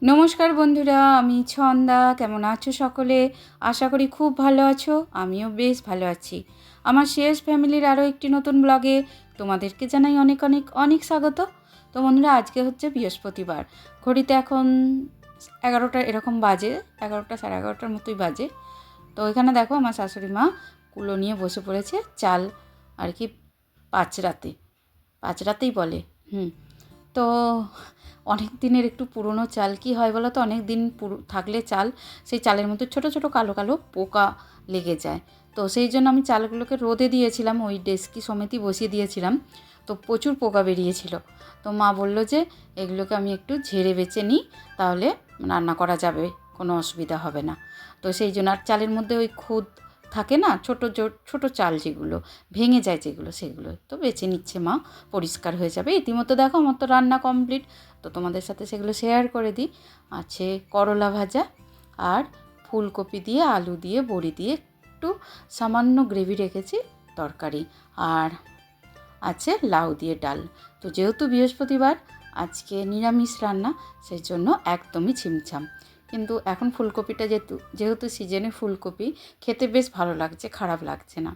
নমস্কার বন্ধুরা, আমি ছন্দা। কেমন আছো সকলে? আশা করি খুব ভালো আছো। আমিও বেশ ভালো আছি। আমার শেষ ফ্যামিলির আরও একটি নতুন ব্লগে তোমাদেরকে জানাই অনেক অনেক অনেক স্বাগত। তো বন্ধুরা, আজকে হচ্ছে বৃহস্পতিবার। ঘড়িতে এখন 11টা এরকম বাজে, 11টা সাড়ে 11টার মতোই বাজে। তো এখানে দেখো আমার শাশুড়ি মা কুলো নিয়ে বসে পড়েছে চাল আর কি পাঁচরাতে, পাঁচরাতেই বলে। তো অনেক দিনের একটু পুরনো চাল, কি হয় বলো তো, অনেক দিন থাকলে চাল, সেই চালের মধ্যে ছোট ছোট কালো কালো পোকা লেগে যায়। তো সেই জন্য আমি চালগুলোকে রোদে দিয়েছিলাম, ওই ডেস্কি সমেতই বসিয়ে দিয়েছিলাম। তো প্রচুর পোকা বেরিয়েছিল। তো মা বলল যে এগুলোকে আমি একটু ঝেড়ে বেছে নিই, তাহলে রান্না করা যাবে, কোনো অসুবিধা হবে না। তো সেই জন্য, আর চালের মধ্যে ওই খুদ থাকে না, ছোট ছোট চাল যেগুলো ভেঙে যায়, যেগুলো সেগুলো তো বেছে নিচ্ছে মা, পরিষ্কার হয়ে যাবে। ইতিমধ্যে দেখো আমার তো রান্না কমপ্লিট। তো তোমাদের সাথে সেগুলো শেয়ার করে দিই। আছে করলা ভাজা, আর ফুলকপি দিয়ে আলু দিয়ে বড়ি দিয়ে একটু সামান্য গ্রেভি রেখেছি তরকারি, আর আছে লাউ দিয়ে ডাল। তো যেহেতু বৃহস্পতিবার, আজকে নিরামিষ রান্না, সেই জন্য একদমই ছিমছাম। কিন্তু এখন ফুলকপিটা যেহেতু সিজনে ফুলকপি খেতে বেশ ভালো লাগছে, খারাপ লাগছে না।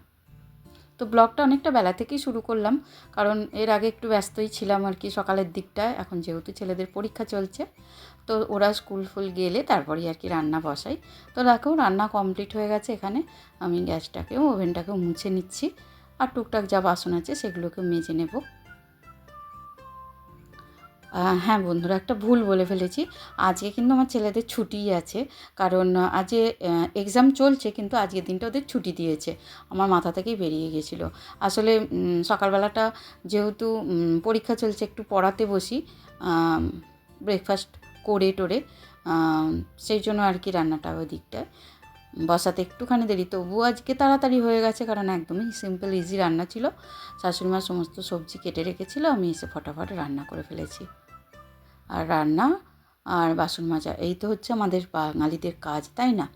তো ব্লগটা অনেকটা বেলা থেকেই শুরু করলাম, কারণ এর আগে একটু ব্যস্তই ছিলাম আর কি সকালের দিকটায়। এখন যেহেতু ছেলেদের পরীক্ষা চলছে, তো ওরা স্কুল ফুল গেলে তারপরেই আর কি রান্না বসাই। তো দেখো রান্না কমপ্লিট হয়ে গেছে। এখানে আমি গ্যাসটাকেও ওভেনটাকেও মুছে নিচ্ছি, আর টুকটাক যা বাসন আছে সেগুলোকে মেজে নেব। হ্যাঁ বন্ধুরা, একটা ভুল বলে ফেলেছি। আজকে কিন্তু আমার ছেলেদের ছুটিই আছে, কারণ আজকে এক্সাম চলছে, কিন্তু আজকের দিনটা ওদের ছুটি দিয়েছে। আমার মাথা থেকেই বেরিয়ে গেছিলো। আসলে সকালবেলাটা যেহেতু পরীক্ষা চলছে, একটু পড়াতে বসি, ব্রেকফাস্ট করে টোরে, সেই জন্য আর কি রান্নাটা ওই দিকটায় বসাতে একটুখানি দেরি। তবুও আজকে তাড়াতাড়ি হয়ে গেছে, কারণ একদমই সিম্পল ইজি রান্না ছিল। শাশুড়িমা সমস্ত সবজি কেটে রেখেছিলো, আমি এসে ফটাফট রান্না করে ফেলেছি। আর রান্না আর বাসন মাজা, এই তো হচ্ছে আমাদের বাঙালিদের কাজ, তাই না?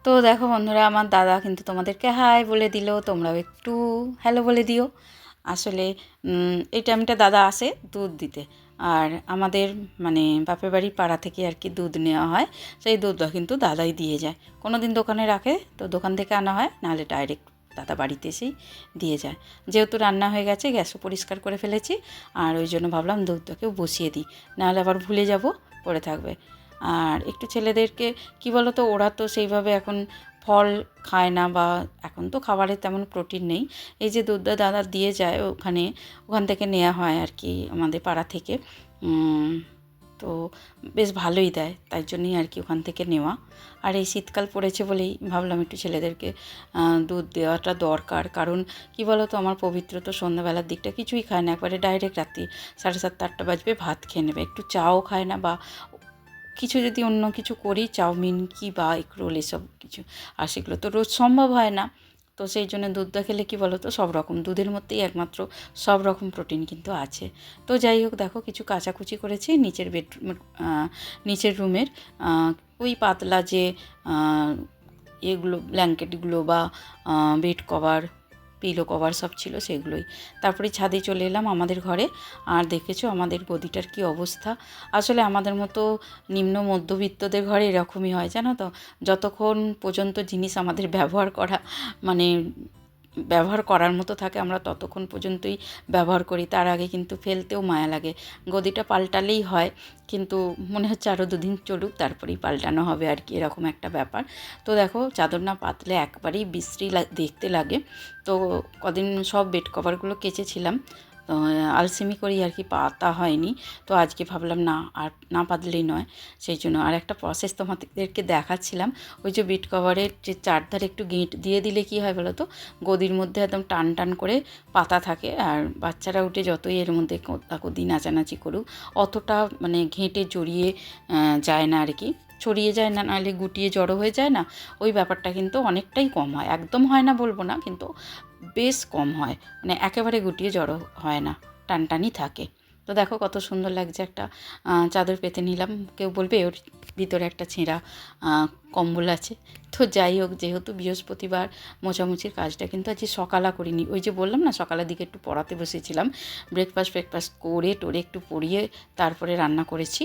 তো দেখো বন্ধুরা, আমার দাদা কিন্তু তোমাদেরকে হাই বলে দিল, তোমরাও একটু হ্যালো বলে দিও। আসলে এই টাইমটা দাদা আসে দুধ দিতে, আর আমাদের মানে বাপের বাড়ি পাড়া থেকে আর কি দুধ নেওয়া হয়। সেই দুধটা কিন্তু দাদাই দিয়ে যায়। কোনো দিন দোকানে রাখে, তো দোকান থেকে আনা হয়, নাহলে ডাইরেক্ট দাদা বাড়িতে এসেই দিয়ে যায়। যেহেতু রান্না হয়ে গেছে, গ্যাসও পরিষ্কার করে ফেলেছি, আর ওই জন্য ভাবলাম দুধটাকেও বসিয়ে দিই, নাহলে আবার ভুলে যাব, পড়ে থাকবে। আর একটু ছেলেদেরকে কি বলো তো, ওরা তো সেইভাবে এখন ফল খায় না, বা এখন তো খাবারে তেমন প্রোটিন নেই। এই যে দুধটা দাদা দিয়ে যায়, ওখান থেকে নেওয়া হয় আর কি, আমাদের পাড়া থেকে। তো বেশ ভালোই দেয়, তাই জন্যই আর কি ওখান থেকে নেওয়া। আর এই শীতকাল পড়েছে বলেই ভাবলাম একটু ছেলেদেরকে দুধ দেওয়াটা দরকার। কারণ কি বলো তো, আমার পবিত্র তো সন্ধ্যাবেলার দিকটা কিছুই খায় না, একবারে ডাইরেক্ট রাত্রি 7:30 8টা বাজবে ভাত খেয়ে নেবে, একটু চাও খায় না, বা কিছু যদি অন্য কিছু করি, চাউমিন কি বা এগরোল এসব কিছু, আর সেগুলো তো রোজ সম্ভব হয় না। তো সেই জন্য দুধটা খেলে কি বলো তো, সব রকম দুধের মধ্যেই একমাত্র সব রকম প্রোটিন কিন্তু আছে। তো যাই হোক, দেখো কিছু কাচাকুচি করেছি নিচের বেডরুমের, নিচের রুমের ওই পাতলা যে এগুলো ব্ল্যাঙ্কেটগুলো বা বেড কভার, পিলো কভার সব ছিল সেগুলোই। তারপরে ছাদে চলে এলাম আমাদের ঘরে, আর দেখেছো আমাদের গদিটার কি অবস্থা। আসলে আমাদের মতো নিম্ন মধ্যবিত্তদের ঘরে এরকমই হয়, জানো তো। যতক্ষণ পর্যন্ত জিনিস আমাদের ব্যবহার করার মতো থাকে, আমরা ততক্ষণ পর্যন্তই ব্যবহার করি। তার আগে কিন্তু ফেলতেও মায়া লাগে। গদিটা পাল্টালেই হয়, কিন্তু মনে হচ্ছে আরও 2 দিন চলুক, তারপরেই পাল্টানো হবে আর কি, এরকম একটা ব্যাপার। তো দেখো চাদর না পাতলে একবারেই বিশ্রী দেখতে লাগে। তো কদিন সব বেড কভারগুলো কেচেছিলাম, তো আলসেমি করেই আর কি পাতা হয়নি। তো আজকে ভাবলাম না, আর না পাতলেই নয়, সেই জন্য আর একটা প্রসেস তোমাদেরকে দেখাচ্ছিলাম। ওই যে বেড কভারের যে চারধারে একটু গেঁট দিয়ে দিলে কি হয় বলো তো, গদির মধ্যে একদম টান টান করে পাতা থাকে, আর বাচ্চারা উঠে যতই এর মধ্যে কোদি নাচানাচি করুক, অতটা মানে ঘেঁটে জড়িয়ে যায় না আর কি, ছড়িয়ে যায় না, নাহলে গুটিয়ে জড়ো হয়ে যায় না। ওই ব্যাপারটা কিন্তু অনেকটাই কম হয়, একদম হয় না বলবো না, কিন্তু বেশ কম হয়, মানে একেবারে গুটিয়ে জড়ো হয় না, টানটানই থাকে। তো দেখো কত সুন্দর লাগছে, একটা চাদর পেতে নিলাম। কেউ বলবে ওর ভিতরে একটা ছেঁড়া কম্বল আছে। তো যাই হোক, যেহেতু বৃহস্পতিবার মোছামুছির কাজটা কিন্তু আজকে সকালা করিনি। ওই যে বললাম না, সকালের দিকে একটু পড়াতে বসেছিলাম, ব্রেকফাস্ট করে টোরে একটু পড়িয়ে তারপরে রান্না করেছি।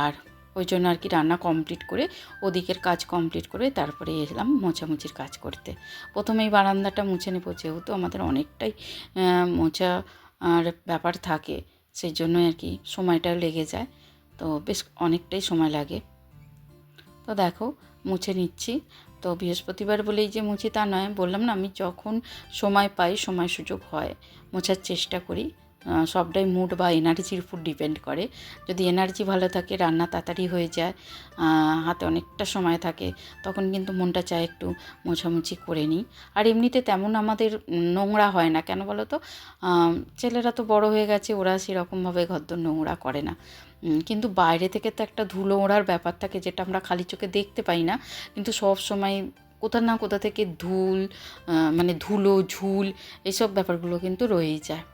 আর ওই জন্য আর কি রান্না কমপ্লিট করে ওদিকের কাজ কমপ্লিট করে তারপরে এলাম মোছামুছির কাজ করতে। প্রথমেই বারান্দাটা মুছে নেব, যেহেতু আমাদের অনেকটাই মোছা আর ব্যাপার থাকে, সেই জন্য আর কি সময়টাও লেগে যায়, তো বেশ অনেকটাই সময় লাগে। তো দেখো মুছে নিচ্ছি। তো বৃহস্পতিবার বলেই যে মুছি তা নয়, বললাম না আমি যখন সময় পাই, সময় সুযোগ হয় মোছার চেষ্টা করি। সবটাই মুড বা এনার্জির উপর ডিপেন্ড করে। যদি এনার্জি ভালো থাকে, রান্না তাড়াতাড়ি হয়ে যায়, হাতে অনেকটা সময় থাকে, তখন কিন্তু মনটা চায় একটু মোছামুছি করে নিই। আর এমনিতে তেমন আমাদের নোংরা হয় না, কেন বলো তো, ছেলেরা তো বড় হয়ে গেছে, ওরা সেরকমভাবে ঘরদোর নোংরা করে না। কিন্তু বাইরে থেকে তো একটা ধুলো ওড়ার ব্যাপার থাকে, যেটা আমরা খালি চোখে দেখতে পাই না, কিন্তু সব সময় কোথা না কোথা থেকে মানে ধুলো ঝুল এইসব ব্যাপারগুলো কিন্তু রয়েই যায়।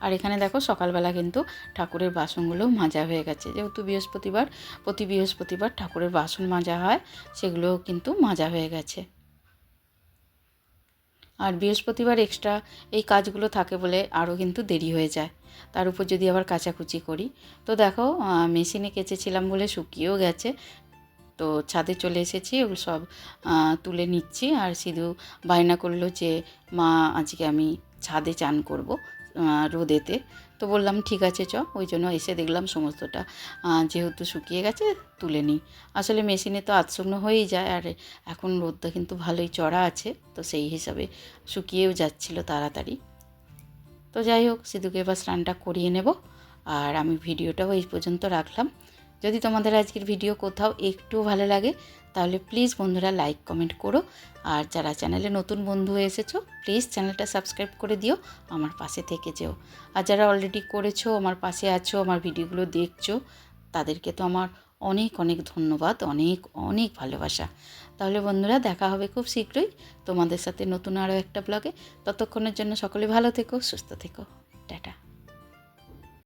আর এখানে দেখো সকালবেলা কিন্তু ঠাকুরের বাসনগুলোও মাজা হয়ে গেছে, যেহেতু বৃহস্পতিবার, প্রতি বৃহস্পতিবার ঠাকুরের বাসন মাজা হয়, সেগুলোও কিন্তু মাজা হয়ে গেছে। আর বৃহস্পতিবার এক্সট্রা এই কাজগুলো থাকে বলে আরও কিন্তু দেরি হয়ে যায়, তার উপর যদি আবার কাচাকুচি করি। তো দেখো মেশিনে কেচেছিলাম বলে শুকিয়েও গেছে, তো ছাদে চলে এসেছি, ওগুলো সব তুলে নিচ্ছি। আর সিধু বায়না করলো যে মা আজকে আমি ছাদে চান করব রোদেতে। তো বললাম ঠিক আছে চ, ওই জন্য এসে দেখলাম সমস্তটা যেহেতু শুকিয়ে গেছে তুলে নিই। আসলে মেশিনে তো আধশুকনো হয়েই যায়, আর এখন রোদটা কিন্তু ভালোই চড়া আছে, তো সেই হিসাবে শুকিয়েও যাচ্ছিল তাড়াতাড়ি। তো যাই হোক, সিধুকে এবার স্নানটা করিয়ে নেব। আর আমি ভিডিওটাও এই পর্যন্ত রাখলাম। যদি তোমাদের আজকের ভিডিও কোথাও একটু ভালো লাগে, তাহলে প্লিজ বন্ধুরা লাইক কমেন্ট করো। আর যারা চ্যানেলে নতুন বন্ধু এসেছো, প্লিজ চ্যানেলটা সাবস্ক্রাইব করে দিও, আমার পাশে থেকে যেও। আর যারা অলরেডি করেছো, আমার পাশে আছো, আমার ভিডিওগুলো দেখছো, তাদেরকে তো আমার অনেক অনেক ধন্যবাদ, অনেক অনেক ভালোবাসা। তাহলে বন্ধুরা দেখা হবে খুব শীঘ্রই তোমাদের সাথে নতুন আরও একটা ব্লগে। ততক্ষণের জন্য সকলে ভালো থেকো, সুস্থ থেকো, টাটা।